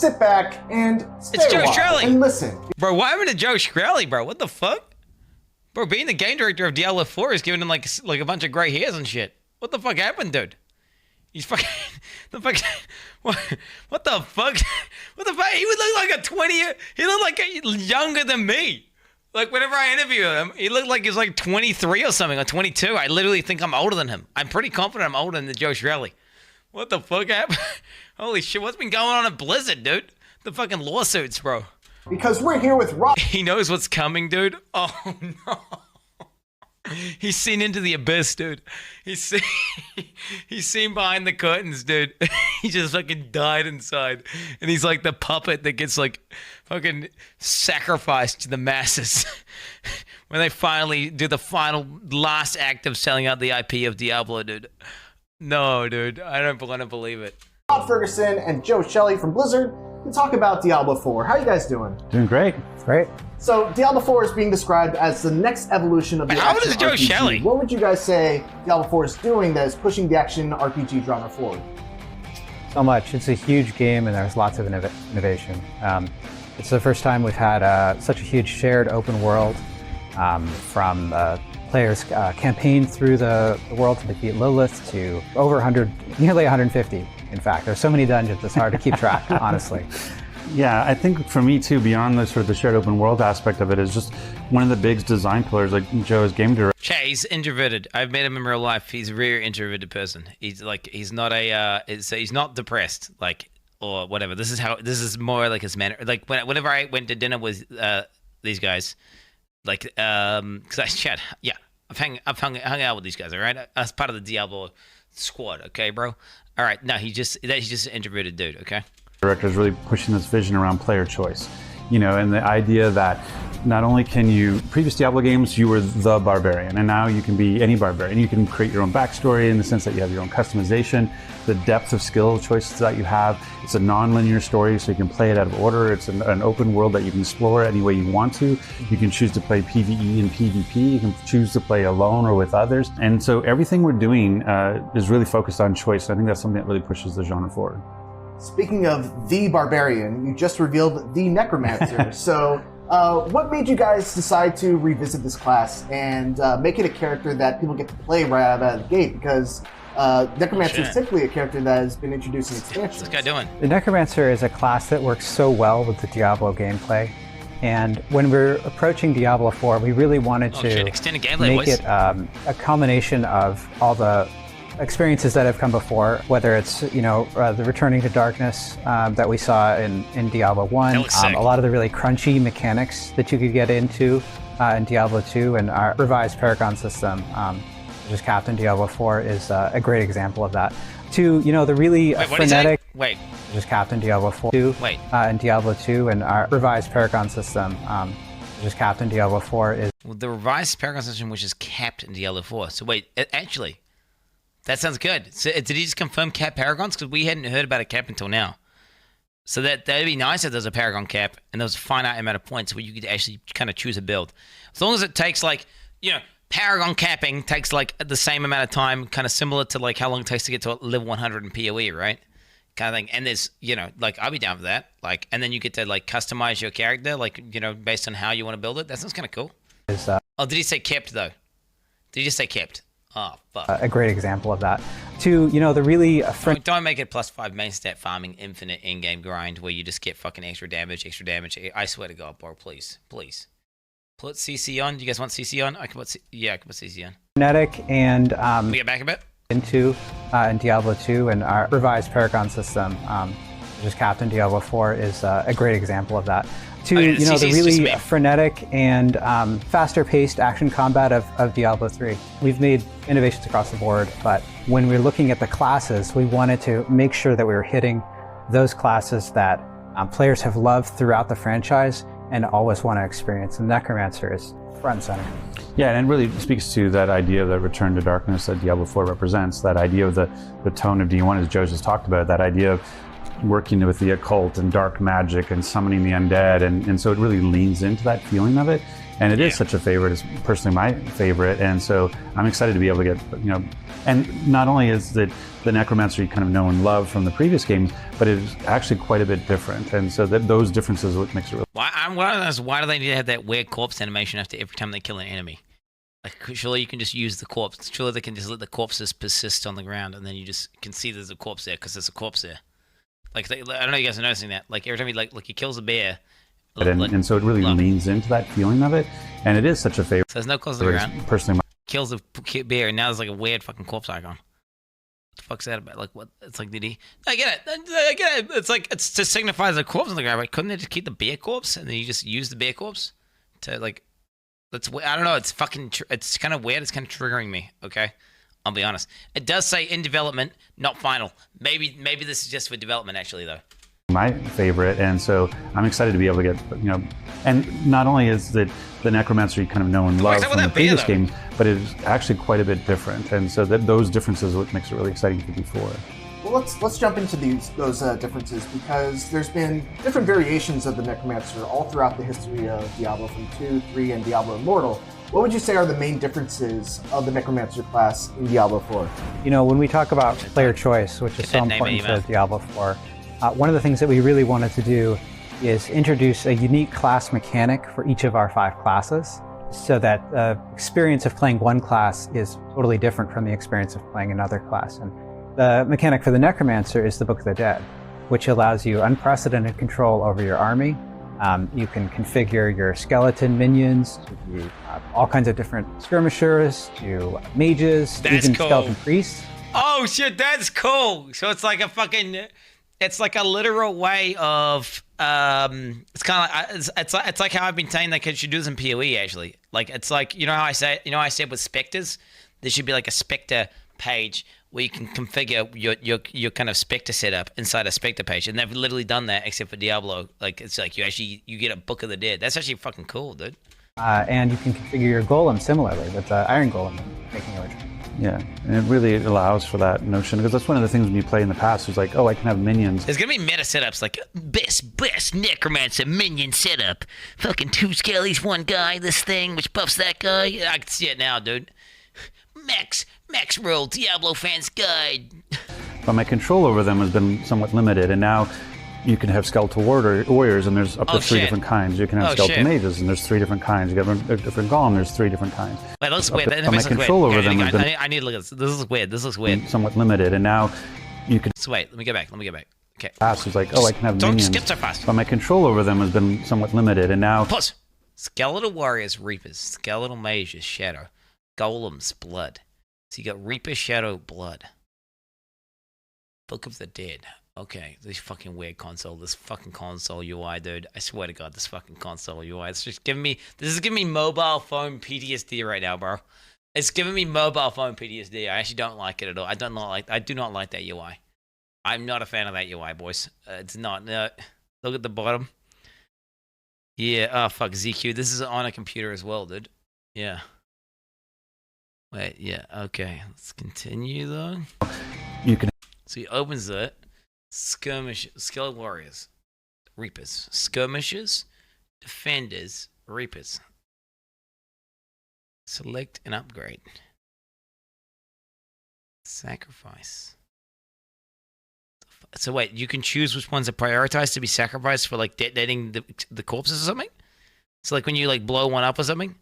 sit back and stay It's a Joe while Shelley. and listen. Bro, why happened to Joe Shelley, bro? What the fuck? Bro, being the game director of Diablo 4 is giving him like a bunch of gray hairs and shit. What the fuck happened, dude? He's fucking what the fuck? What the fuck? He would look like a 20-year. He looked like younger than me. Like whenever I interview him, he looked like he was like 23 or something, or 22. I literally think I'm older than him. I'm pretty confident I'm older than Joe Shelley. What the fuck happened? Holy shit, what's been going on at Blizzard, dude? The fucking lawsuits, bro. Because we're here with Rob. He knows what's coming, dude. Oh no. He's seen into the abyss, dude. He's seen behind the curtains, dude. He just fucking died inside. And he's like the puppet that gets like fucking sacrificed to the masses when they finally do the last act of selling out the IP of Diablo, dude. No, dude. I don't want to believe it. Todd Ferguson and Joe Shelley from Blizzard to talk about Diablo 4. How are you guys doing? Doing great. Great. So Diablo 4 is being described as the next evolution of the How old action is Joe RPG. Shelley? What would you guys say Diablo 4 is doing that is pushing the action RPG genre forward? So much. It's a huge game and there's lots of innovation. It's the first time we've had such a huge shared open world from players campaign through the world to defeat Lilith to over 100, nearly 150. In fact, there's so many dungeons it's hard to keep track, honestly. Yeah, I think for me too, beyond the sort of the shared open world aspect of it, is just one of the big design pillars, like Joe's game director. Che, he's introverted. I've met him in real life. He's a very introverted person. He's not he's not depressed, like, or whatever. This is more like his manner. Like whenever I went to dinner with these guys, like because I chat, yeah, I've hung out with these guys, all right, as part of the Diablo squad, okay, bro. All right, no, he's just an introverted dude, okay. Director is really pushing this vision around player choice, you know, and the idea that not only can you, previous Diablo games, you were the barbarian, and now you can be any barbarian. You can create your own backstory in the sense that you have your own customization, the depth of skill choices that you have. It's a non-linear story, so you can play it out of order. It's an open world that you can explore any way you want to. You can choose to play PvE and PvP. You can choose to play alone or with others. And so everything we're doing is really focused on choice. I think that's something that really pushes the genre forward. Speaking of the barbarian, you just revealed the Necromancer. So what made you guys decide to revisit this class and make it a character that people get to play right out of the gate? Because Necromancer is typically a character that has been introduced in expansions. What's this guy doing? The Necromancer is a class that works so well with the Diablo gameplay. And when we're approaching Diablo 4, we really wanted to make it a combination of all the experiences that have come before, whether it's, you know, the returning to darkness that we saw in Diablo 1, a lot of the really crunchy mechanics that you could get into in Diablo 2, and our revised Paragon system, which is Captain Diablo 4, is a great example of that. To, you know, the really frenetic... Wait. Which is Captain Diablo 4. In Diablo 2, and our revised Paragon system, which is Captain Diablo 4, is... Well, the revised Paragon system, which is capped in Diablo 4. So wait, actually... That sounds good. So did he just confirm cap paragons? Because we hadn't heard about a cap until now. So that'd be nice if there's a paragon cap and there was a finite amount of points where you could actually kind of choose a build. As long as it takes like, you know, paragon capping takes like the same amount of time, kind of similar to like how long it takes to get to level 100 in PoE, right? Kind of thing. And there's, you know, like I'll be down for that. Like, and then you get to like customize your character, like, you know, based on how you want to build it. That sounds kind of cool. Oh, did he say kept though? Did he just say kept? Oh, fuck. A great example of that. To, you know, the really... Don't make it +5 main stat farming infinite in-game grind where you just get fucking extra damage. I swear to God, bro, please. Put CC on. Do you guys want CC on? I can put CC on. Frenetic and... we get back a bit? Into in Diablo 2, and our revised Paragon system, which is Captain Diablo 4, is a great example of that. To, you know, the really frenetic and faster-paced action combat of Diablo 3. We've made innovations across the board, but when we're looking at the classes, we wanted to make sure that we were hitting those classes that players have loved throughout the franchise and always want to experience. And Necromancer is front and center. Yeah, and it really speaks to that idea of the return to darkness that Diablo 4 represents, that idea of the tone of D1, as Joe just talked about, that idea of working with the occult and dark magic and summoning the undead, and so it really leans into that feeling of it. And it is such a favorite. It's personally my favorite, and so I'm excited to be able to get, and not only is the Necromancer you kind of know and love from the previous games, but it is actually quite a bit different, and so those differences are what makes it really. Why do they need to have that weird corpse animation after every time they kill an enemy? Like, surely you can just use the corpse. Surely they can just let the corpses persist on the ground, and then you just can see there's a corpse there because there's a corpse there. Like, I don't know if you guys are noticing that. Like, every time he kills a bear. And so it really leans into that feeling of it, and it is such a favorite. So there's no corpse on the ground. Personally, kills a bear, and now there's like a weird fucking corpse icon. What the fuck's that about? Like, what? It's like, did he? I get it. It's like, it's to signify there's a corpse on the ground. Right? Couldn't they just keep the bear corpse, and then you just use the bear corpse to, like, I don't know. It's fucking. It's kind of weird. It's kind of triggering me. Okay, I'll be honest. It does say in development, not final. Maybe this is just for development, actually, though. My favorite, and so I'm excited to be able to get, and not only is the Necromancer you kind of know and love from the previous games, but it is actually quite a bit different, and so those differences are what makes it really exciting for D4. Well, let's jump into those differences, because there's been different variations of the Necromancer all throughout the history of Diablo from 2, 3, and Diablo Immortal. What would you say are the main differences of the Necromancer class in Diablo 4? When we talk about player choice, which is so important to Diablo 4, one of the things that we really wanted to do is introduce a unique class mechanic for each of our 5 classes, so that the experience of playing one class is totally different from the experience of playing another class. And the mechanic for the Necromancer is the Book of the Dead, which allows you unprecedented control over your army. You can configure your skeleton minions to be all kinds of different skirmishers, to mages, even skeleton priests. Oh shit, that's cool. So it's like a fucking... It's like a literal way of, it's kind of like, it's like how I've been saying they should do this in PoE, actually. Like, it's like, how I said with Spectres, there should be like a Spectre page where you can configure your kind of Spectre setup inside a Spectre page. And they've literally done that, except for Diablo. Like, it's like you get a Book of the Dead. That's actually fucking cool, dude. And you can configure your golem similarly with the Iron Golem making a return. Yeah, and it really allows for that notion, because that's one of the things when you play in the past, it's like, oh, I can have minions. There's gonna be meta setups like best Necromancer minion setup. Fucking 2 skellies, 1 guy, this thing which buffs that guy. I can see it now, dude. Max roll Diablo fans guide. But my control over them has been somewhat limited, and now you can have skeletal warriors, and there's up to 3 different kinds. You can have skeletal mages, and there's 3 different kinds. You got a different golem, there's 3 different kinds. Wait, that looks weird. But my control over them has been I need to look at this. This looks weird. Somewhat limited, and now you can... So wait, let me get back. Okay. Past was like, oh, I can have Don't minions. skip so fast. But my control over them has been somewhat limited, and now... Pause. Skeletal warriors, reapers. Skeletal mages, shadow. Golems, blood. So you got reaper, shadow, blood. Book of the Dead. Okay, this fucking weird console. This fucking console UI, dude. I swear to God, this fucking console UI. It's just giving me... This is giving me mobile phone PTSD right now, bro. It's giving me mobile phone PTSD. I actually don't like it at all. I do not like that UI. I'm not a fan of that UI, boys. It's not. Look at the bottom. Yeah, oh, fuck, ZQ. This is on a computer as well, dude. Yeah. Wait, yeah, okay. Let's continue, though. You can... So he opens it. Skeletal warriors, reapers, skirmishers, defenders, reapers. Select and upgrade. Sacrifice. So wait, you can choose which ones are prioritized to be sacrificed for like detonating the corpses or something? So like when you like blow one up or something?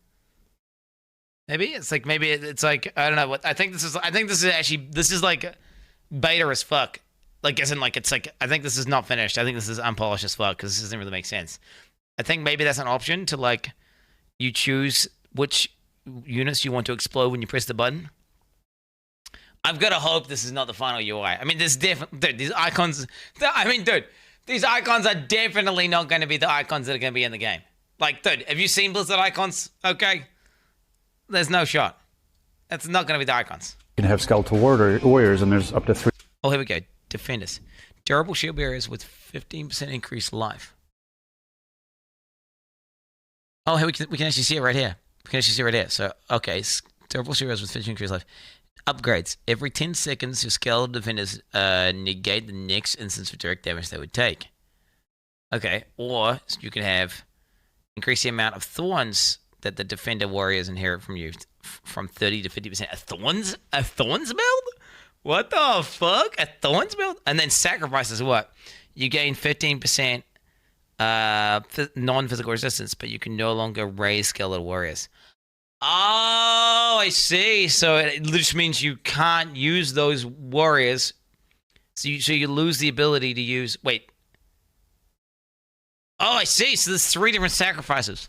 Maybe it's like I don't know what I think this is like beta as fuck. Like, as in, like, it's like, I think this is not finished. I think this is unpolished as fuck, because this doesn't really make sense. I think maybe that's an option to, like, you choose which units you want to explode when you press the button. I've got to hope this is not the final UI. I mean, there's definitely, dude, these icons, these icons are definitely not going to be the icons that are going to be in the game. Like, dude, have you seen Blizzard icons? Okay. There's no shot. That's not going to be the icons. You can have skeletal warriors, and there's up to 3. Oh, here we go. Defenders. Durable shield bearers with 15% increased life. Oh, here we can actually see it right here. We can actually see it right here. So, okay. Durable shield bearers with 15% increased life. Upgrades. Every 10 seconds, your skeletal defenders negate the next instance of direct damage they would take. Okay, or you can have increase the amount of thorns that the defender warriors inherit from you from 30 to 50%. A thorns build? What the fuck? A thorns build? And then sacrifices what? You gain 15% non-physical resistance, but you can no longer raise skeletal warriors. Oh, I see. So it just means you can't use those warriors. So you lose the ability to use... Wait. Oh, I see. So there's 3 different sacrifices.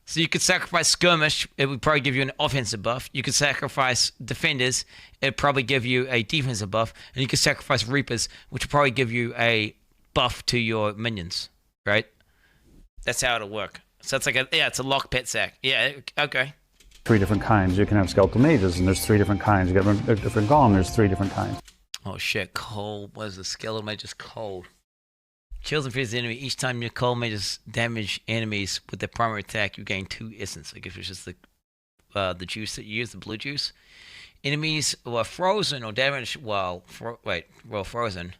So you could sacrifice Skirmish. It would probably give you an offensive buff. You could sacrifice Defenders. It would probably give you a defensive buff. And you could sacrifice Reapers, which would probably give you a buff to your minions. Right? That's how it'll work. So it's like it's a lock pet sack. Yeah, okay. 3 different kinds. You can have skeletal mages, and there's 3 different kinds. You got a different golem, there's 3 different kinds. Oh shit, cold. What is the skeletal mage is cold? Chills and fears the enemy. Each time your cold mages damage enemies with their primary attack, you gain 2 essence. I guess it's just the juice that you use, the blue juice. Enemies who are frozen or damaged while frozen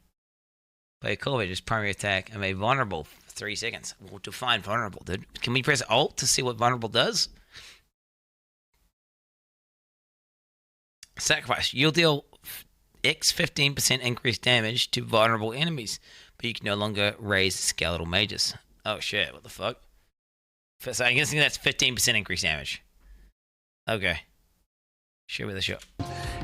by a cold mage's primary attack and made vulnerable for 3 seconds. We'll define vulnerable, dude. Can we press Alt to see what vulnerable does? Sacrifice. You'll deal X 15% increased damage to vulnerable enemies, but you can no longer raise skeletal mages. Oh shit, what the fuck? So I'm guessing that's 15% increased damage. Okay. Sure with a shot.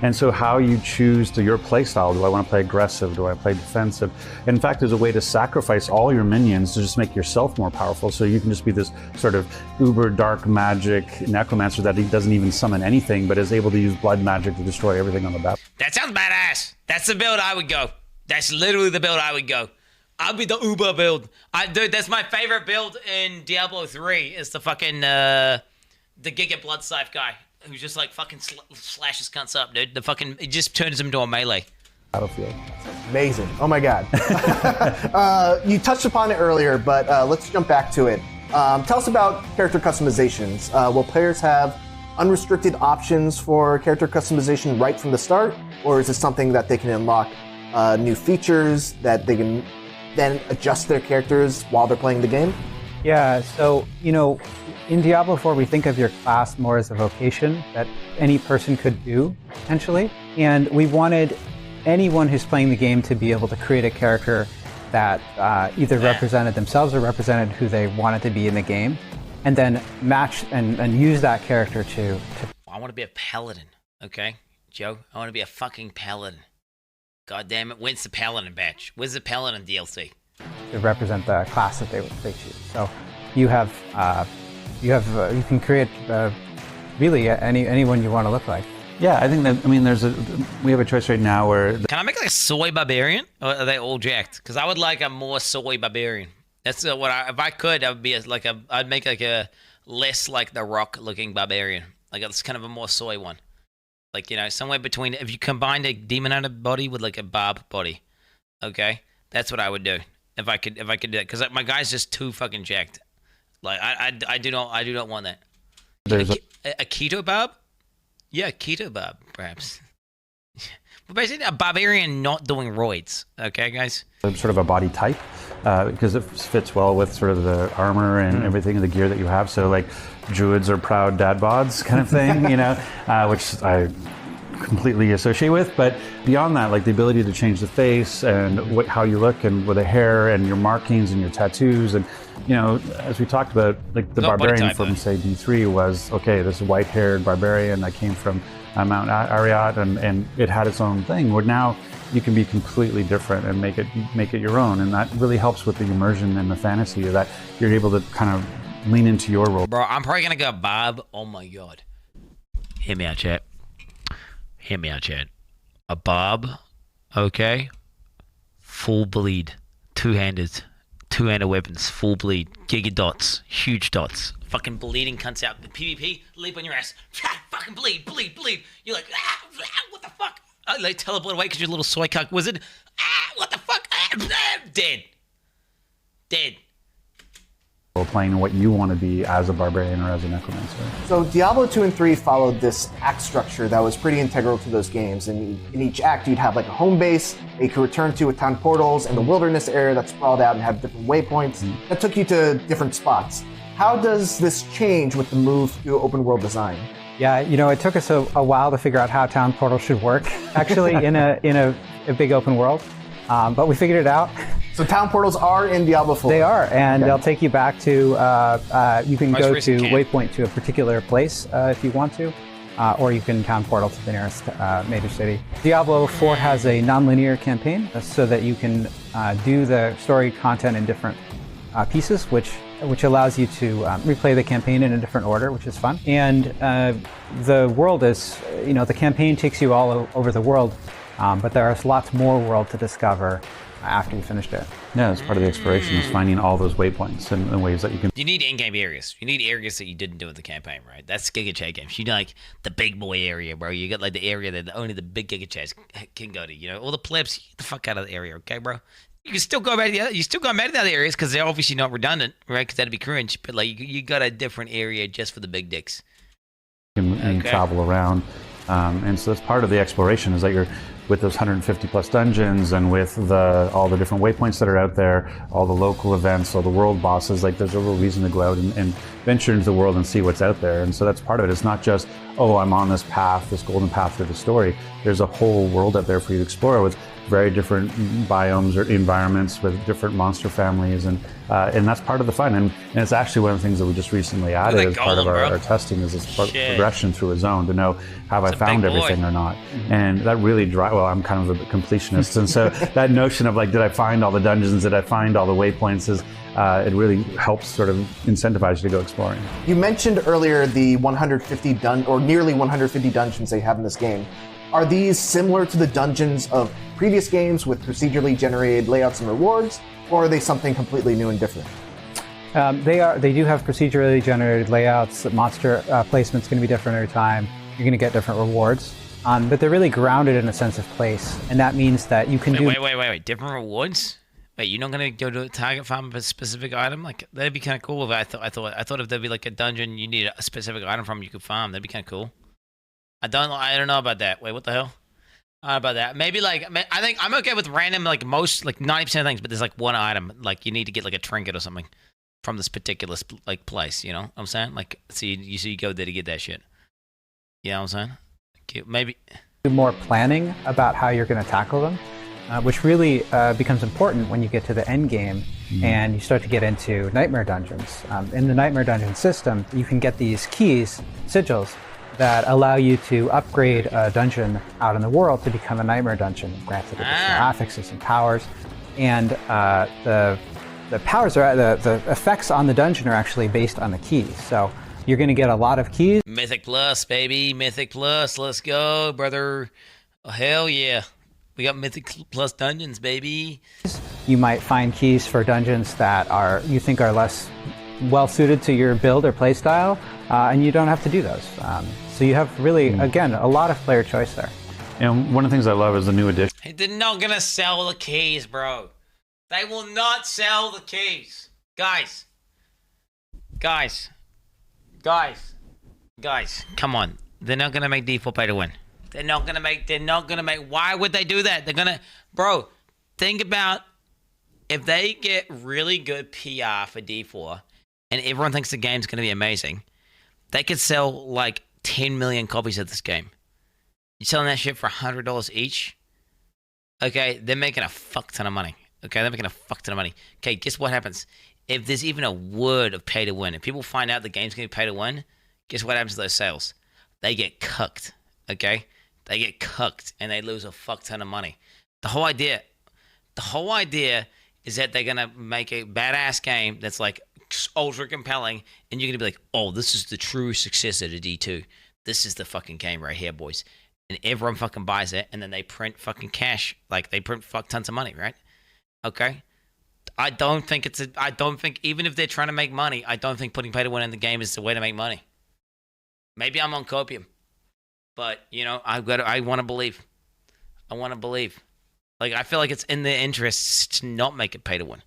And so how you choose your playstyle, do I want to play aggressive, do I play defensive? In fact, there's a way to sacrifice all your minions to just make yourself more powerful, so you can just be this sort of uber dark magic necromancer that he doesn't even summon anything, but is able to use blood magic to destroy everything on the battle. That sounds badass. That's the build I would go. That's literally the build I would go. I'll be the Uber build. Dude, that's my favorite build in Diablo 3, is the fucking, the Giga Blood Scythe guy. Who just like fucking slashes cunts up, dude. It just turns him into a melee. Battlefield. Amazing. Oh my god. You touched upon it earlier, but let's jump back to it. Tell us about character customizations. Will players have unrestricted options for character customization right from the start? Or is it something that they can unlock new features that they can then adjust their characters while they're playing the game? Yeah, so, in Diablo 4, we think of your class more as a vocation that any person could do, potentially. And we wanted anyone who's playing the game to be able to create a character that either represented themselves or represented who they wanted to be in the game, and then match and use that character to... I want to be a paladin, okay? Joe, I want to be a fucking paladin. God damn it, when's the paladin batch? Where's the paladin DLC? To represent the class that they choose. So you can create really anyone you want to look like. Yeah, I think that, we have a choice right now where... Can I make like a soy barbarian? Or are they all jacked? Because I would like a more soy barbarian. That's if I could, I would be I'd make like a less like the Rock looking barbarian. Like it's kind of a more soy one. Like, somewhere between, if you combined a demon hunter body with like a barb body. Okay? That's what I would do. If I could do that, because my guy's just too fucking jacked. Like I do not want that. There's a keto barb? Yeah, keto barb, perhaps. But basically, a barbarian not doing roids. Okay, guys. Sort of a body type, because it fits well with sort of the armor and everything, the gear that you have. So like, druids are proud dad bods kind of thing, which I completely associate with. But beyond that, like the ability to change the face and how you look, and with the hair and your markings and your tattoos, and as we talked about, like the barbarian from say D3 was this white-haired barbarian that came from Mount Ariat, and it had its own thing. Where now you can be completely different and make it your own, and that really helps with the immersion and the fantasy that you're able to kind of lean into your role. Bro, I'm probably gonna go Bob. Oh my god. Hear me out, chat. Hear me out, chat. A Bob, okay? Full bleed. Two-handed weapons, full bleed. Giga dots, huge dots. Fucking bleeding cunts out. The PvP, leap on your ass. Fucking bleed. You're like, what the fuck? Like teleport away because you're a little soy cuck wizard. What the fuck? Dead. comfortable playing and what you want to be as a barbarian or as a necromancer. So Diablo 2 and 3 followed this act structure that was pretty integral to those games. And in each act, you'd have like a home base that you could return to with town portals and the wilderness area that sprawled out and had different waypoints that took you to different spots. How does this change with the move to open world design? Yeah, it took us a while to figure out how town portals should work, actually, in a big open world, but we figured it out. So town portals are in Diablo 4? They are, and they'll take you back to, you can go to Waypoint to a particular place if you want to, or you can town portal to the nearest major city. Diablo 4 has a non-linear campaign so that you can do the story content in different pieces, which allows you to replay the campaign in a different order, which is fun. And the world is, the campaign takes you all over the world, but there's lots more world to discover after you finished it. Yeah, that's part of the exploration, is finding all those waypoints and the ways that you can... You need in-game areas. You need areas that you didn't do in the campaign, right? That's Giga Chad games. You need like the big boy area, bro. You got like the area that only the big Giga Chads can go to, All the plebs, get the fuck out of the area, okay, bro? You can still go back to the other, the other areas because they're obviously not redundant, right? Because that'd be cringe. But like you got a different area just for the big dicks. And travel around, and so that's part of the exploration, is that you're with those 150 plus dungeons and with all the different waypoints that are out there, all the local events, all the world bosses. Like there's a real reason to go out and venture into the world and see what's out there. And so that's part of it. It's not just, oh, I'm on this path, this golden path through the story. There's a whole world out there for you to explore with very different biomes or environments with different monster families, and that's part of the fun. And it's actually one of the things that we just recently added as part of our testing, is this progression through a zone to know, have I found everything or not? And that really well, I'm kind of a completionist, and so that notion of like, did I find all the dungeons? Did I find all the waypoints? Is it really helps sort of incentivize you to go exploring. You mentioned earlier the 150 or nearly 150 dungeons they have in this game. Are these similar to the dungeons of previous games with procedurally generated layouts and rewards, or are they something completely new and different? They do have procedurally generated layouts. Monster placement's going to be different every time. You're going to get different rewards, but they're really grounded in a sense of place, and that means that you can Wait, different rewards? Wait, you're not gonna go to a target farm a specific item? Like that'd be kind of cool. If I thought if there'd be like a dungeon you need a specific item from you could farm, that'd be kind of cool. I don't know about that. Wait, what the hell? I don't know about that. Maybe like I think I'm okay with random, like most, like 90% of things, but there's like one item, like you need to get like a trinket or something from this particular like place. You know what I'm saying? Like, so you go there to get that shit. You know what I'm saying? Maybe do more planning about how you're going to tackle them, which really becomes important when you get to the end game and you start to get into nightmare dungeons. In the nightmare dungeon system, you can get these keys, sigils, that allow you to upgrade a dungeon out in the world to become a nightmare dungeon, granted additional affixes and powers. And the powers are the effects on the dungeon are actually based on the keys. So you're going to get a lot of keys. Mythic Plus, baby, Mythic Plus. Let's go, brother. Oh, hell yeah. We got Mythic Plus dungeons, baby. You might find keys for dungeons that you think are less well suited to your build or play style, and you don't have to do those. So you have really, again, a lot of player choice there. And one of the things I love is the new addition. They're not gonna sell the keys, bro. They will not sell the keys. Guys, come on. They're not gonna make D4 pay to win. They're not gonna make, why would they do that? Bro, think about if they get really good PR for D4 and everyone thinks the game's gonna be amazing, they could sell like 10 million copies of this game. You're selling that shit for $100 each? Okay, they're making a fuck ton of money. Okay, guess what happens? If there's even a word of pay to win, if people find out the game's going to be pay to win, guess what happens to those sales? They get cucked, okay? They get cucked and they lose a fuck ton of money. The whole idea is that they're going to make a badass game that's like ultra compelling, and you're going to be like, oh, this is the true successor to D2. This is the fucking game right here, boys. And everyone fucking buys it, and then they print fucking cash. Like, they print fuck tons of money, right? Okay? I don't think even if they're trying to make money, I don't think putting pay to win in the game is the way to make money. Maybe I'm on copium. But, you know, I want to believe. Like, I feel like it's in their interests to not make it pay to win.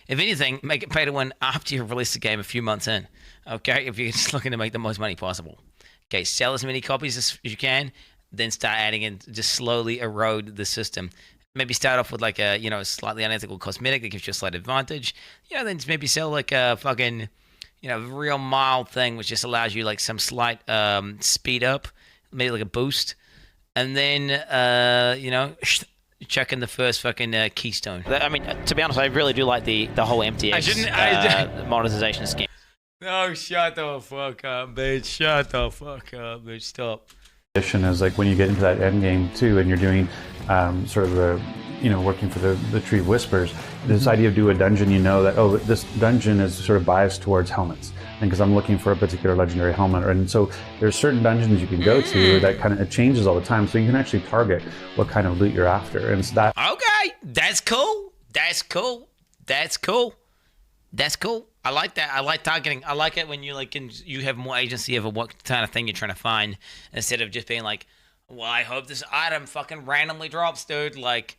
If anything, make it pay to win after you release the game a few months in. Okay, if you're just looking to make the most money possible. Okay, sell as many copies as you can, then start adding in, just slowly erode the system. Maybe start off with like a, you know, slightly unethical cosmetic that gives you a slight advantage. You know, then just maybe sell like a fucking, you know, real mild thing which just allows you like some slight speed up, maybe like a boost. And then, you know, chuck in the first fucking keystone. I mean, to be honest, I really do like the whole MTX monetization scheme. No, shut the fuck up, bitch. Shut the fuck up, bitch. Stop. Is like when you get into that end game too, and you're doing sort of the, you know, working for the Tree of Whispers. This idea of do a dungeon, you know that, oh, this dungeon is sort of biased towards helmets, and because I'm looking for a particular legendary helmet, and so there's certain dungeons you can go to that kind of, it changes all the time, so you can actually target what kind of loot you're after, and so that. Okay, that's cool. That's cool. That's cool. That's cool. I like that. I like targeting. I like it when you like you have more agency over what kind of thing you're trying to find, instead of just being like, well, I hope this item fucking randomly drops, dude. Like,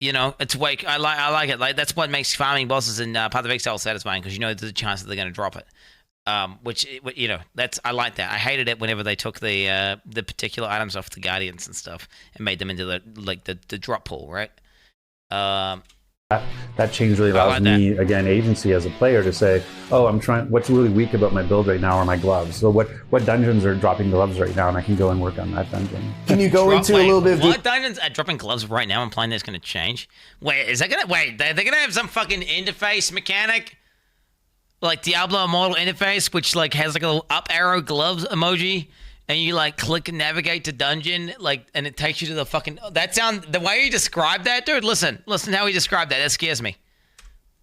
you know, it's like I like it. Like that's what makes farming bosses in Path of Exile satisfying, because you know there's a chance that they're going to drop it. Which, you know, I like that. I hated it whenever they took the particular items off the Guardians and stuff and made them into the drop pool, right? That change really allows me, again, agency as a player to say, oh, I'm trying, what's really weak about my build right now are my gloves. So what dungeons are dropping gloves right now, and I can go and work on that dungeon. Can you go into a little bit of... What dungeons are dropping gloves right now? I'm implying that's going to change. Wait, is that going to... Wait, they're going to have some fucking interface mechanic? Like Diablo Immortal interface, which like has like a little up arrow gloves emoji, and you like click and navigate to dungeon, like, and it takes you to the fucking. The way you described that, dude. Listen how he described that. That scares me.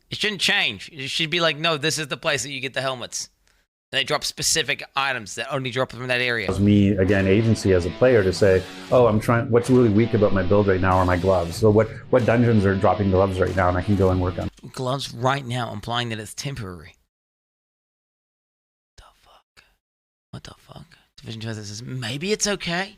It shouldn't change. It should be like, no, this is the place that you get the helmets. And they drop specific items that only drop from that area. Allows me, again, agency as a player to say, oh, I'm trying. What's really weak about my build right now are my gloves. So what dungeons are dropping gloves right now, and I can go and work on gloves right now, implying that it's temporary. What the fuck? Division 2 says, maybe it's okay.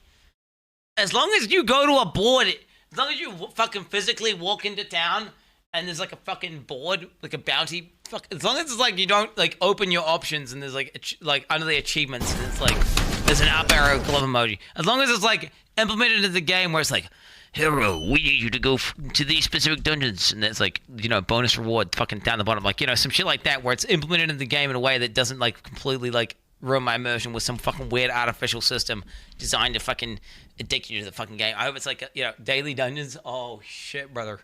As long as you go to a board, as long as you fucking physically walk into town and there's like a fucking board, like a bounty, as long as it's like you don't like open your options and there's like under the achievements and it's like, there's an up arrow glove emoji. As long as it's like implemented into the game where it's like, hero, we need you to go to these specific dungeons, and it's like, you know, bonus reward fucking down the bottom, like, you know, some shit like that where it's implemented in the game in a way that doesn't like completely like ruin my immersion with some fucking weird artificial system designed to fucking addict you to the fucking game. I hope it's like, you know, daily dungeons. Oh shit, brother.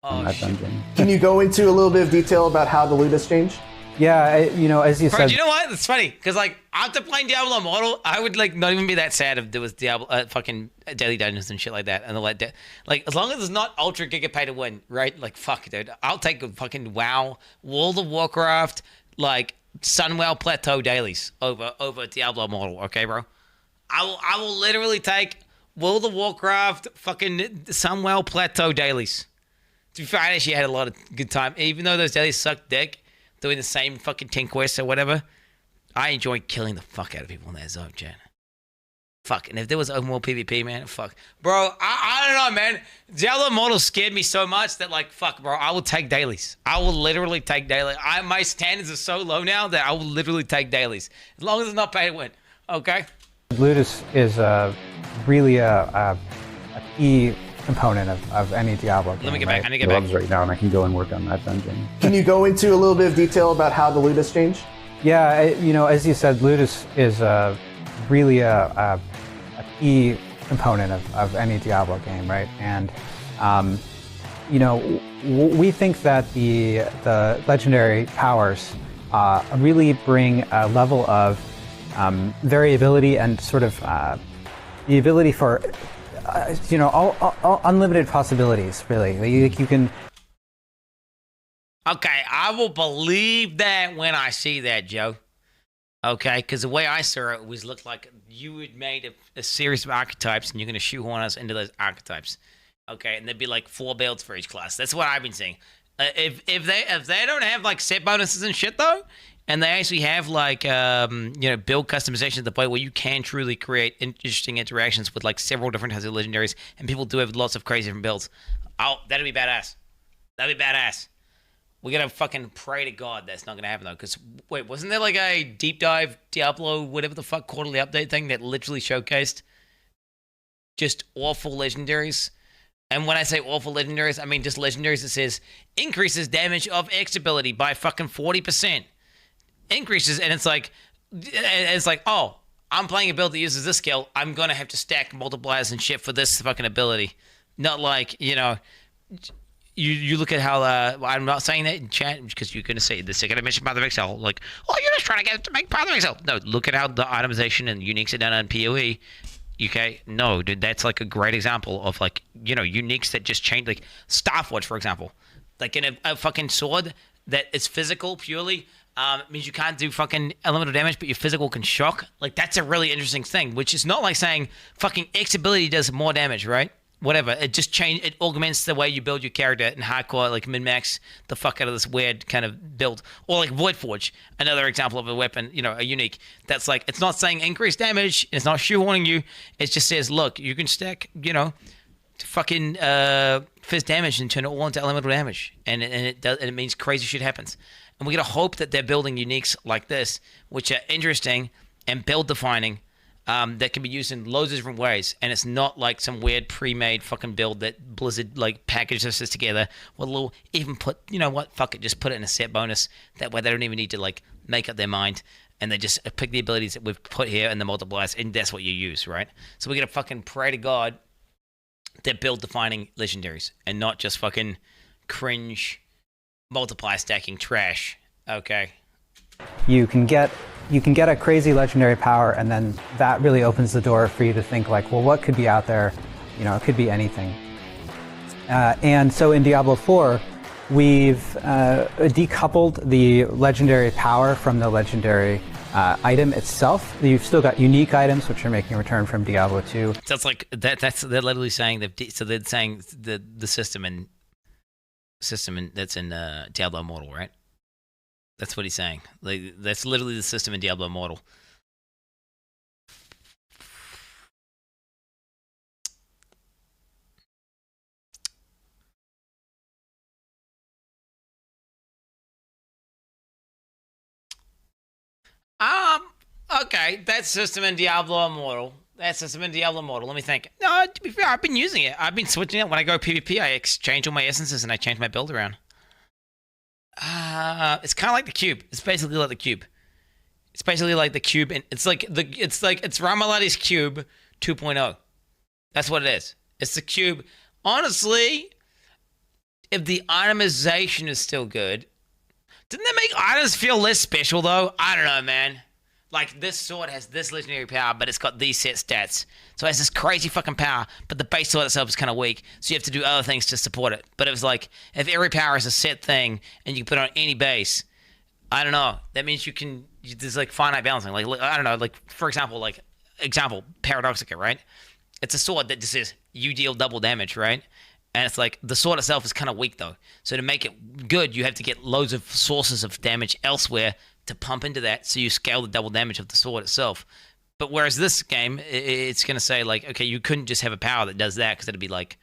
Oh shit. Can you go into a little bit of detail about how the loot has changed? Yeah, you know, as you said. You know what? It's funny because like after playing Diablo Immortal, I would like not even be that sad if there was Diablo fucking daily dungeons and shit like that, and like as long as it's not ultra giga pay to win, right? Like fuck, dude, I'll take a fucking WoW, World of Warcraft, like Sunwell Plateau dailies over Diablo Immortal, okay, bro? I will literally take World of Warcraft fucking Sunwell Plateau dailies. To be fair, I actually had a lot of good time, even though those dailies suck dick, doing the same fucking 10 quests or whatever. I enjoy killing the fuck out of people in that zone, Jen. Fuck, and if there was open world PvP, man, fuck. Bro, I don't know, man. Diablo Immortal scared me so much that, like, fuck, bro, I will take dailies. I will literally take dailies. My standards are so low now that I will literally take dailies. As long as it's not pay to win, okay? Loot is really a key component of any Diablo game. Let me get back. I need to get back. Right now, and I can go and work on that dungeon. Can you go into a little bit of detail about how the loot has changed? Yeah, you know, as you said, loot is really a key component of any Diablo game, right? And you know, we think that the legendary powers really bring a level of variability and sort of the ability for you know, all unlimited possibilities. Really, you can. Okay, I will believe that when I see that, Joe. Okay, because the way I saw it was looked like you had made a series of archetypes and you're going to shoehorn us into those archetypes. Okay, and there'd be like 4 builds for each class. That's what I've been seeing. If they don't have like set bonuses and shit though, and they actually have like you know, build customization at the point where you can truly create interesting interactions with like several different types of legendaries, and people do have lots of crazy different builds. Oh, that'd be badass. That'd be badass. We gotta fucking pray to God that's not gonna happen though. Because wait, wasn't there like a deep dive Diablo whatever the fuck quarterly update thing that literally showcased just awful legendaries? And when I say awful legendaries, I mean just legendaries that says increases damage of X ability by fucking 40%. Increases, and it's like, oh, I'm playing a build that uses this skill. I'm gonna have to stack multipliers and shit for this fucking ability. Not like, you know, you look at how I'm not saying that in chat because you're gonna say the second I mention Path of Exile, like, oh, you're just trying to get to make Path of Exile. No, look at how the itemization and uniques are done on PoE. Okay, no, dude, that's like a great example of like, you know, uniques that just change, like Starforge, for example, like in a fucking sword that is physical purely. It means you can't do fucking elemental damage, but your physical can shock. Like, that's a really interesting thing, which is not like saying fucking X ability does more damage, right? Whatever. It just it augments the way you build your character in hardcore, like min-max the fuck out of this weird kind of build. Or like Voidforge, another example of a weapon, you know, a unique. That's like, it's not saying increased damage, it's not shoehorning you, it just says, look, you can stack, you know, fucking fizz damage and turn it all into elemental damage. And it does, and it means crazy shit happens. And we gotta hope that they're building uniques like this, which are interesting and build defining, that can be used in loads of different ways. And it's not like some weird pre-made fucking build that Blizzard like packages this together with a little, even put, you know what, fuck it, just put it in a set bonus. That way they don't even need to like make up their mind. And they just pick the abilities that we've put here and the multipliers, and that's what you use, right? So we gotta fucking pray to God they're build defining legendaries and not just fucking cringe multiply stacking trash. Okay. You can get a crazy legendary power, and then that really opens the door for you to think like, well, what could be out there? You know, it could be anything. And so in Diablo 4, we've decoupled the legendary power from the legendary item itself. You've still got unique items, which are making a return from Diablo 2. So it's like they're literally saying they're saying the system that's in Diablo Immortal, right? That's what he's saying. Like, that's literally the system in Diablo Immortal. Okay, that system in Diablo Immortal. Let me think. No, to be fair, I've been using it. I've been switching it. When I go PvP, I exchange all my essences and I change my build around. It's kind of like the cube. It's basically like the cube. And it's Ramaladi's cube 2.0. That's what it is. It's the cube. Honestly, if the itemization is still good, didn't that make items feel less special though? I don't know, man. Like, this sword has this legendary power, but it's got these set stats. So it has this crazy fucking power, but the base sword itself is kind of weak, so you have to do other things to support it. But it was like, if every power is a set thing, and you can put it on any base, I don't know. That means there's like finite balancing. Like, I don't know, like, for example, Paradoxica, right? It's a sword that just says, you deal double damage, right? And it's like, the sword itself is kind of weak, though. So to make it good, you have to get loads of sources of damage elsewhere to pump into that, so you scale the double damage of the sword itself. But whereas this game, it's going to say, like, okay, you couldn't just have a power that does that, because it'd be, like,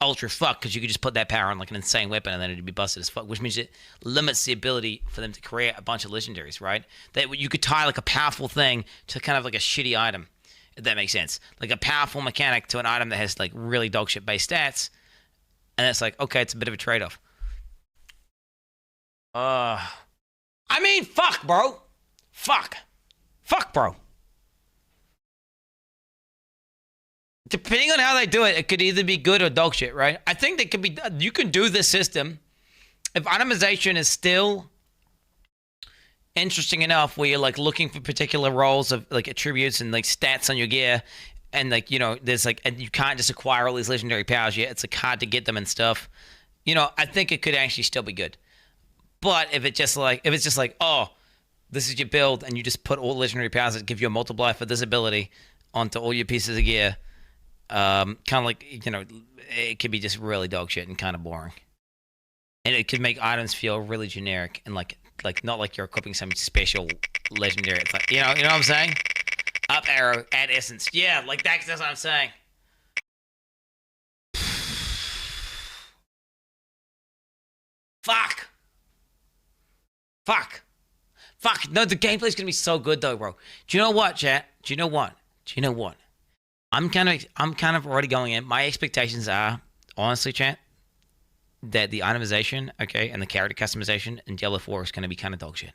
ultra fuck, because you could just put that power on, like, an insane weapon, and then it'd be busted as fuck, which means it limits the ability for them to create a bunch of legendaries, right? That you could tie, like, a powerful thing to kind of, like, a shitty item, if that makes sense. Like, a powerful mechanic to an item that has, like, really dog shit based stats, and it's like, okay, it's a bit of a trade-off. I mean, fuck, bro. Fuck, bro. Depending on how they do it, it could either be good or dog shit, right? I think that could be. You can do this system if itemization is still interesting enough, where you're like looking for particular roles of like attributes and like stats on your gear, and like, you know, there's like, and you can't just acquire all these legendary powers yet. It's like hard to get them and stuff. You know, I think it could actually still be good. But if it's just like, oh, this is your build, and you just put all legendary powers that give you a multiplier for this ability onto all your pieces of gear, kind of like, you know, it could be just really dog shit and kind of boring. And it could make items feel really generic and like not like you're equipping some special legendary. It's like, you know what I'm saying? Up arrow, add essence. Yeah, like that's what I'm saying. Fuck. Fuck. No, the gameplay's gonna be so good though, bro. Do you know what, chat? Do you know what? I'm kind of already going in. My expectations are, honestly, chat, that the itemization, okay, and the character customization in Diablo 4 is gonna be kind of dog shit.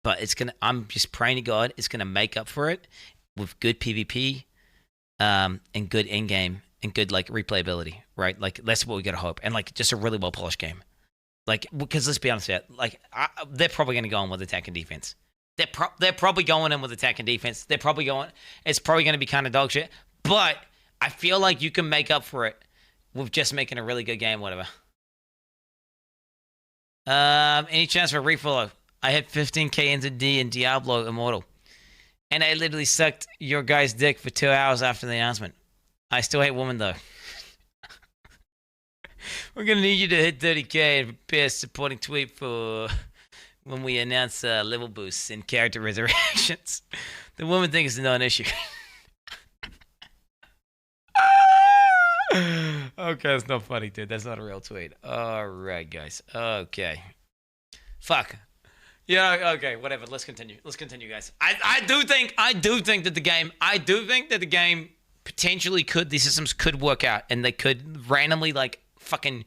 But I'm just praying to God it's gonna make up for it with good PvP, and good endgame and good like replayability, right? Like that's what we gotta hope, and like just a really well polished game. Like, because let's be honest, like they're probably going to go in with attack and defense. They're probably going in with attack and defense. It's probably going to be kind of dog shit. But I feel like you can make up for it with just making a really good game, whatever. Any chance for a refollow? I had 15k into D in Diablo Immortal, and I literally sucked your guy's dick for 2 hours after the announcement. I still hate women though. We're going to need you to hit 30k and prepare a supporting tweet for when we announce level boosts and character resurrections. The woman thing is not an issue. Okay, that's not funny, dude. That's not a real tweet. All right, guys. Okay. Fuck. Yeah, okay, whatever. Let's continue, guys. I do think that the game potentially the systems could work out, and they could randomly like fucking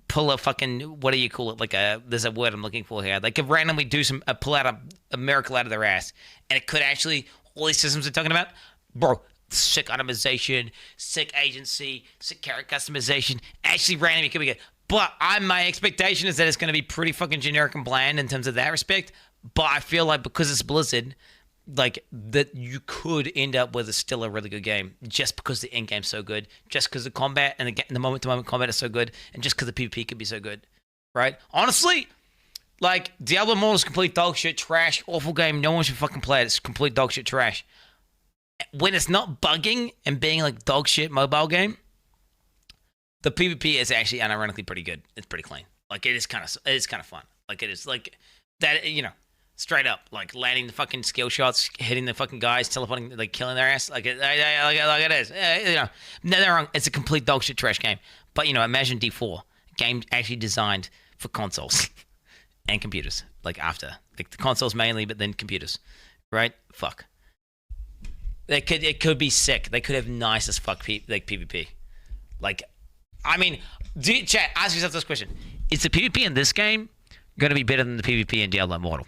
pull a fucking, what do you call it? Like there's a word I'm looking for here. They could randomly do pull out a miracle out of their ass, and it could actually, all these systems they're talking about, bro, sick itemization, sick agency, sick character customization, actually randomly could be good. But my expectation is that it's going to be pretty fucking generic and bland in terms of that respect. But I feel like because it's Blizzard, like that you could end up with still a really good game just because the end game's so good, just because the combat and the moment-to-moment combat is so good, and just because the PvP could be so good, right? Honestly, like Diablo Immortal is complete dog shit, trash, awful game. No one should fucking play it. It's complete dog shit, trash. When it's not bugging and being like dog shit mobile game, the PvP is actually unironically pretty good. It's pretty clean. Like it is kind of fun. Like it is like that, you know. Straight up, like landing the fucking skill shots, hitting the fucking guys, teleporting, like killing their ass, like it is. You know, no, they're wrong. It's a complete dog shit trash game. But you know, imagine D4 game actually designed for consoles and computers. Like after, like the consoles mainly, but then computers, right? Fuck. It could be sick. They could have nice as fuck PvP. Like, I mean, chat, ask yourself this question: is the PvP in this game going to be better than the PvP in Diablo Immortal?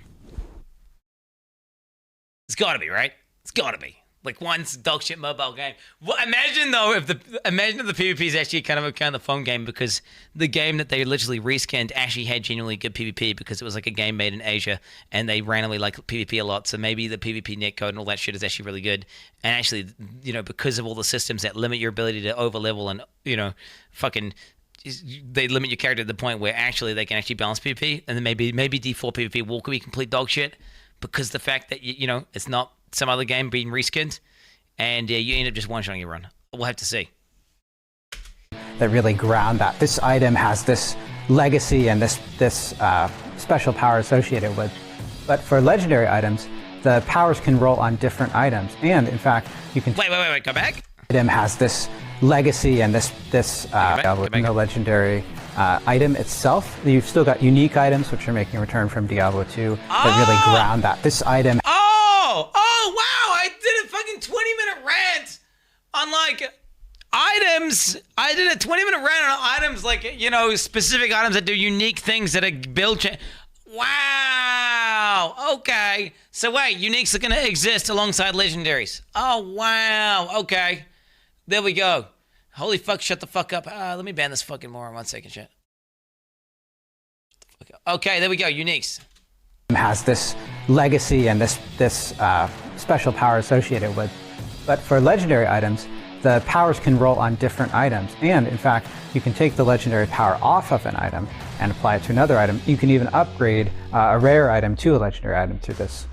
It's got to be, right? It's got to be. Like one's dog shit mobile game. Well, imagine if the PvP is actually kind of a phone game, because the game that they literally reskinned actually had genuinely good PvP because it was like a game made in Asia and they randomly like PvP a lot. So maybe the PvP netcode and all that shit is actually really good. And actually, you know, because of all the systems that limit your ability to over level and, you know, fucking, they limit your character to the point where actually they can actually balance PvP. And then maybe D4 PvP will be complete dog shit. Because the fact that, you know, it's not some other game being reskinned, and you end up just one-shotting your run. We'll have to see. That really ground that. This item has this legacy and this special power associated with. But for legendary items, the powers can roll on different items. And, in fact, you can... Wait, go back. Item has this legacy and this the legendary item itself. You've still got unique items, which are making a return from Diablo 2, that really ground that. This item... Oh, wow! I did a fucking 20-minute rant on, like, items. I did a 20-minute rant on items, like, you know, specific items that do unique things that are build... Wow! Okay. So, wait, uniques are going to exist alongside legendaries. Oh, wow. Okay. There we go. Holy fuck, shut the fuck up. Let me ban this fucking moron 1 second, shit. Okay, there we go, uniques. Has this legacy and this special power associated with. But for legendary items, the powers can roll on different items. And in fact, you can take the legendary power off of an item and apply it to another item. You can even upgrade a rare item to a legendary item through this.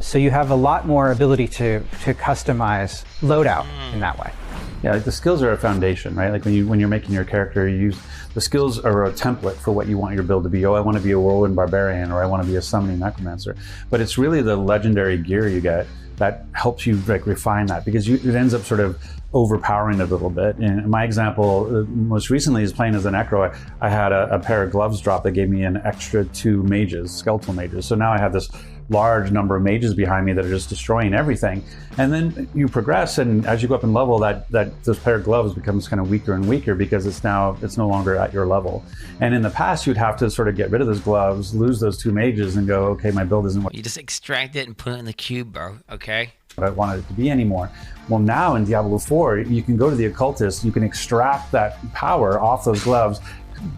So you have a lot more ability to customize loadout in that way. Yeah, like the skills are a foundation, right? Like when you're making your character, you use the skills are a template for what you want your build to be. Oh, I want to be a whirlwind barbarian, or I want to be a summoning necromancer. But it's really the legendary gear you get that helps you like refine that, because it ends up sort of overpowering it a little bit. And my example most recently is playing as a necro. I had a pair of gloves drop that gave me an extra 2 mages, skeletal mages. So now I have this large number of mages behind me that are just destroying everything. And then you progress, and as you go up in level, that those pair of gloves becomes kind of weaker and weaker, because it's no longer at your level. And in the past, you'd have to sort of get rid of those gloves, lose those 2 mages, and go, okay, my build isn't what you just extract it and put it in the cube, bro. Okay. What I wanted it to be anymore. Well, now in Diablo 4, you can go to the occultist, you can extract that power off those gloves,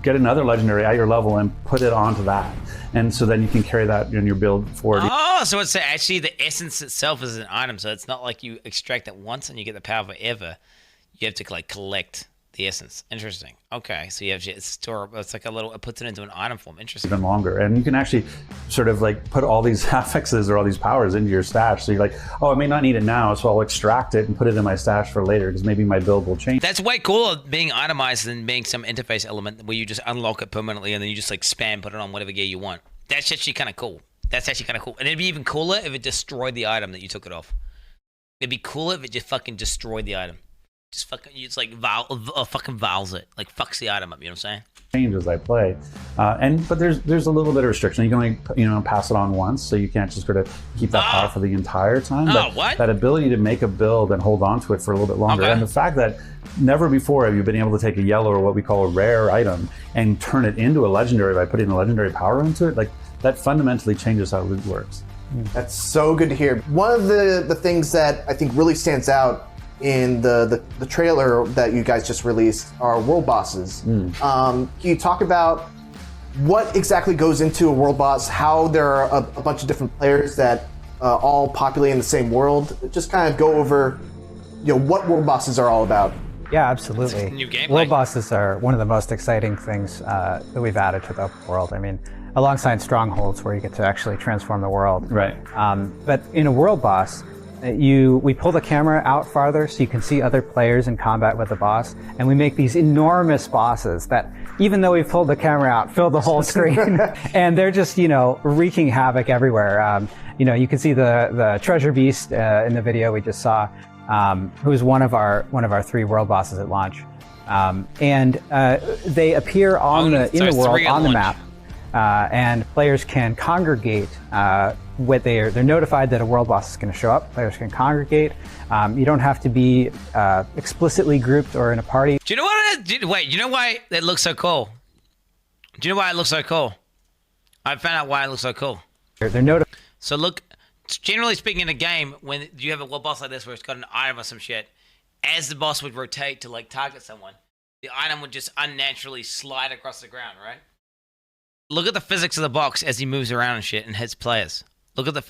get another legendary at your level, and put it onto that. And so then you can carry that in your build forward. Oh, so it's actually the essence itself is an item. So it's not like you extract it once and you get the power forever. You have to like collect the essence. Interesting. Okay, so you have to store. It's like a little. It puts it into an item form. Interesting. Even longer, and you can actually sort of like put all these affixes or all these powers into your stash. So you're like, oh, I may not need it now, so I'll extract it and put it in my stash for later, because maybe my build will change. That's way cooler being itemized than being some interface element where you just unlock it permanently and then you just like spam put it on whatever gear you want. That's actually kind of cool. That's actually kind of cool, and it'd be even cooler if it destroyed the item that you took it off. It'd be cooler if it just fucking destroyed the item. Just fucking, it's like fucking vows it, like fucks the item up. You know what I'm saying? Change as I play, but there's a little bit of restriction. You can only pass it on once, so you can't just sort of keep that power for the entire time. But that ability to make a build and hold on to it for a little bit longer, and the fact that never before have you been able to take a yellow or what we call a rare item and turn it into a legendary by putting a legendary power into it, like that fundamentally changes how loot works. That's so good to hear. One of the things that I think really stands out in the trailer that you guys just released are world bosses. Can you talk about what exactly goes into a world boss, how there are a bunch of different players that all populate in the same world? Just kind of go over what world bosses are all about. Yeah, absolutely. New gameplay. World bosses are one of the most exciting things that we've added to the world. I mean, alongside strongholds where you get to actually transform the world. Right. But in a world boss, we pull the camera out farther so you can see other players in combat with the boss, and we make these enormous bosses that, even though we've pulled the camera out, fill the whole screen, and they're just wreaking havoc everywhere. You can see the treasure beast in the video we just saw, who's one of our 3 world bosses at launch, and they appear in the world on the map, and players can congregate. They're notified that a world boss is going to show up. Players can congregate. You don't have to be explicitly grouped or in a party. Do you know what? Wait, you know why it looks so cool? Do you know why it looks so cool? I found out why it looks so cool. They're notified. So look, generally speaking, in a game, when you have a world boss like this where it's got an item or some shit, as the boss would rotate to like target someone, the item would just unnaturally slide across the ground, right? Look at the physics of the box as he moves around and shit and hits players. Look at that.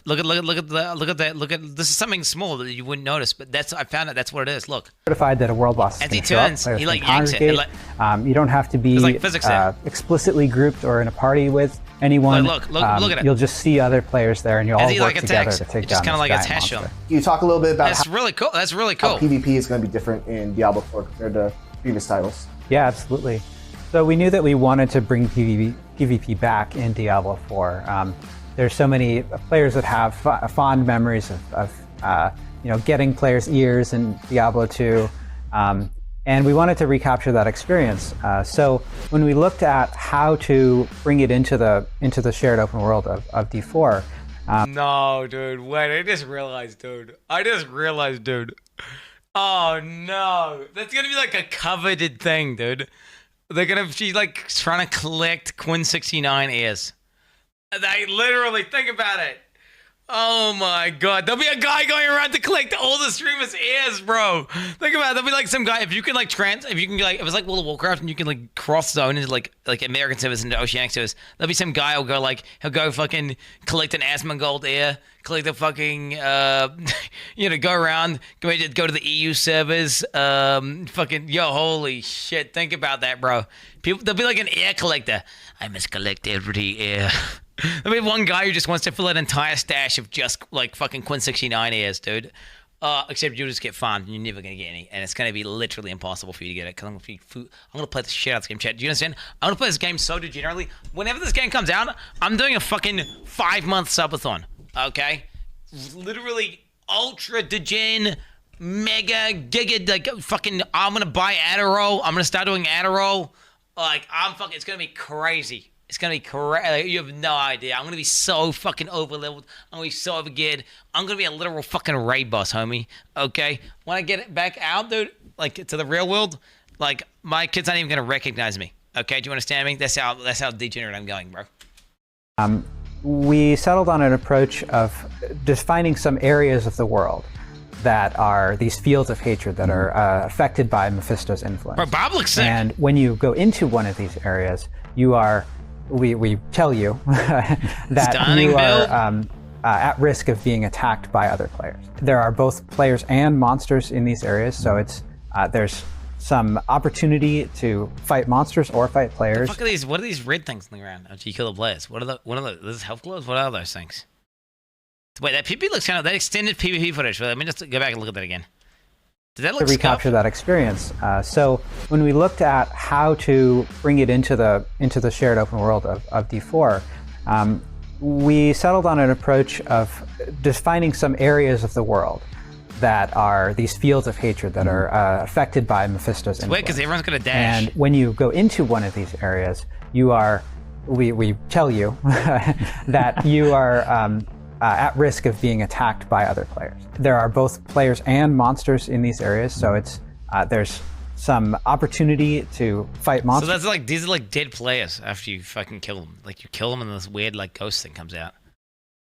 This is something small that you wouldn't notice, but I found out that's what it is. Look. Notified that a world boss is as he turns, he like yanks it. You don't have to be explicitly grouped or in a party with anyone. Look at it. You'll just see other players there, and you'll all work together to take down just kind of like a giant monster. Can you talk a little bit about That's really cool. That's really cool. How PvP is going to be different in Diablo 4 compared to previous titles? Yeah, absolutely. So we knew that we wanted to bring PvP back in Diablo 4. There's so many players that have fond memories of getting players' ears in Diablo 2, and we wanted to recapture that experience. So when we looked at how to bring it into the shared open world of D4. No, dude. Wait, I just realized, dude. Oh no, that's gonna be like a coveted thing, dude. She's like trying to collect Quin 69 ears. They literally, think about it. Oh my god, there'll be a guy going around to collect all the streamers' ears, bro. Think about it. There'll be like some guy, if you can like if it's like World of Warcraft and you can like cross zone into like American servers into Oceanic servers, there'll be some guy who'll go fucking collect an Asmongold ear, collect the fucking go around, go to the EU servers, holy shit, think about that, bro. There'll be like an ear collector. I must collect every ear. There'll be one guy who just wants to fill an entire stash of just like fucking Quin 69 ears, dude. Except you'll just get farmed and you're never going to get any. And it's going to be literally impossible for you to get it. Because I'm going to play the shit out of this game, chat. Do you understand? I'm going to play this game so degenerately. Whenever this game comes out, I'm doing a fucking 5-month subathon. Okay? Literally ultra degen, mega, giga, like fucking, I'm going to buy Adderall. I'm going to start doing Adderall. Like, it's going to be crazy. It's going to be crazy. Like, you have no idea. I'm going to be so fucking over-leveled. I'm going to be so over-geared. I'm going to be a literal fucking raid boss, homie. Okay? When I get it back out, dude, like, to the real world, like, my kids aren't even going to recognize me. Okay? Do you understand me? That's how degenerate I'm going, bro. We settled on an approach of defining some areas of the world that are these fields of hatred that are affected by Mephisto's influence. Bro, Bob looks sick. And when you go into one of these areas, you are... We tell you that Stunning you build. are at risk of being attacked by other players. There are both players and monsters in these areas, so it's there's some opportunity to fight monsters or fight players. What are these red things on the ground after you kill the players? What are those? This is health glows? What are those things? Wait, that PvP looks kind of... That extended PvP footage. Let me just go back and look at that again. Did that look to recapture that experience. So when we looked at how to bring it into the shared open world of D4, we settled on an approach of defining some areas of the world that are these fields of hatred that are affected by Mephisto's influence. Wait, because everyone's going to dash. And when you go into one of these areas, you are... We tell you that you are... at risk of being attacked by other players. There are both players and monsters in these areas, so it's there's some opportunity to fight monsters. So that's like, these are like dead players after you fucking kill them. Like, you kill them and this weird like ghost thing comes out.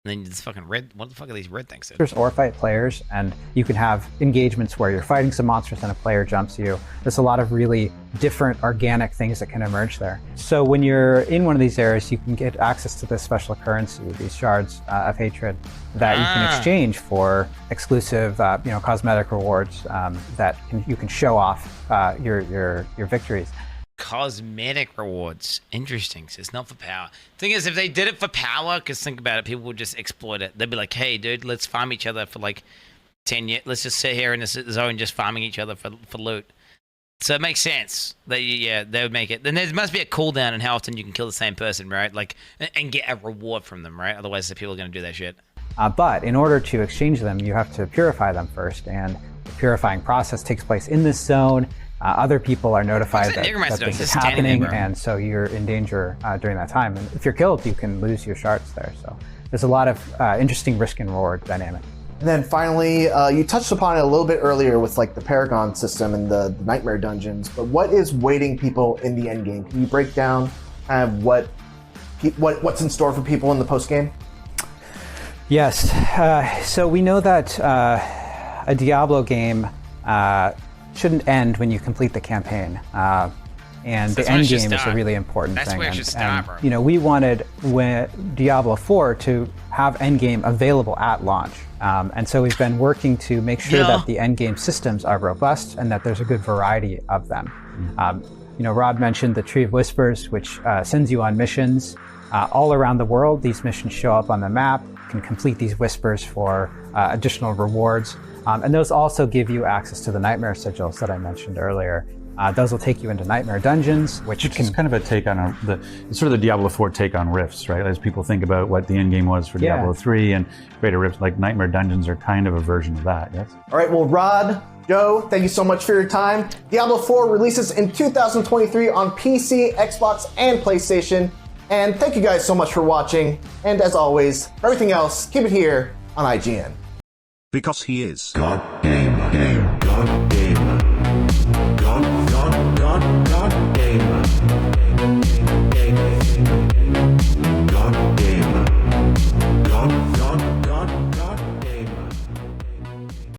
And then this fucking red, what the fuck are these red things? Or fight players, and you can have engagements where you're fighting some monsters and a player jumps you. There's a lot of really different organic things that can emerge there. So when you're in one of these areas, you can get access to this special currency, these shards of hatred that you can exchange for exclusive, cosmetic rewards that you can show off your victories. Cosmetic rewards. Interesting. So it's not for power. Thing is, if they did it for power, because think about it, people would just exploit it. They'd be like, hey, dude, let's farm each other for like 10 years. Let's just sit here in this zone just farming each other for loot. So it makes sense that, they would make it. Then there must be a cooldown on how often you can kill the same person, right? Like, and get a reward from them, right? Otherwise, the people are going to do that shit. But in order to exchange them, you have to purify them first. And the purifying process takes place in this zone. Other people are notified that this is happening, and so you're in danger during that time. And if you're killed, you can lose your shards there. So there's a lot of interesting risk and reward dynamic. And then finally, you touched upon it a little bit earlier with like the Paragon system and the Nightmare dungeons. But what is waiting people in the end game? Can you break down kind of what's in store for people in the post game? Yes. So we know that a Diablo game shouldn't end when you complete the campaign, and the end game is a really important thing. That's where it should start, bro. We wanted Diablo 4 to have Endgame available at launch, and so we've been working to make sure that the Endgame systems are robust and that there's a good variety of them. Rod mentioned the Tree of Whispers, which sends you on missions all around the world. These missions show up on the map. You can complete these whispers for additional rewards. And those also give you access to the Nightmare sigils that I mentioned earlier. Those will take you into Nightmare dungeons, which is kind of a take on it's sort of the Diablo 4 take on Rifts, right? As people think about what the endgame was for Diablo 3 and Greater Rifts, like Nightmare dungeons are kind of a version of that, yes? All right, well, Rod, Joe, thank you so much for your time. Diablo 4 releases in 2023 on PC, Xbox, and PlayStation. And thank you guys so much for watching. And as always, for everything else, keep it here on IGN. Because he is God Gamer.